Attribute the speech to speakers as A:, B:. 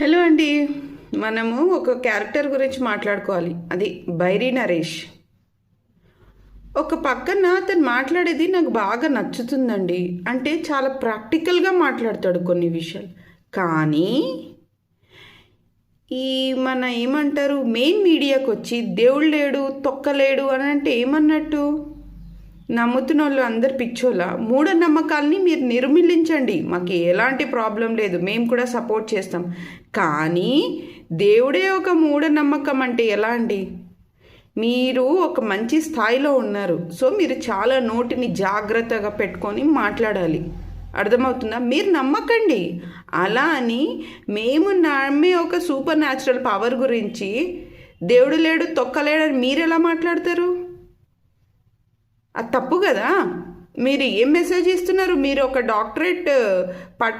A: Hello అండి. మనము ఒక క్యారెక్టర్ గురించి మాట్లాడుకోవాలి. అది బైరీ నరేష్. ఒక పక్కన అతను మాట్లాడేది నాకు బాగా నచ్చుతుందండి. అంటే చాలా ప్రాక్టికల్గా మాట్లాడతాడు కొన్ని విషయాలు. కానీ ఈ మన ఏమంటారు మెయిన్ మీడియాకి వచ్చి దేవుడు లేడు తొక్కలేడు అని అంటే ఏమన్నట్టు? నమ్ముతున్న వాళ్ళు అందరు పిచ్చోళ్ళ. మూఢనమ్మకాల్ని మీరు నిర్మూలించండి, మాకు ఎలాంటి ప్రాబ్లం లేదు, మేము కూడా సపోర్ట్ చేస్తాం. కానీ దేవుడే ఒక మూఢనమ్మకం అంటే ఎలా అండి? మీరు ఒక మంచి స్థాయిలో ఉన్నారు, సో మీరు చాలా నోటిని జాగ్రత్తగా పెట్టుకొని మాట్లాడాలి. అర్థమవుతుందా? మీరు నమ్మకండి. అలా అని మేము నమ్మే ఒక సూపర్ న్యాచురల్ పవర్ గురించి దేవుడు లేడు తొక్కలేడని మీరు ఎలా మాట్లాడతారు? అది తప్పు కదా. మీరు ఏం మెసేజ్ ఇస్తున్నారు? మీరు ఒక డాక్టరేట్ పట్ట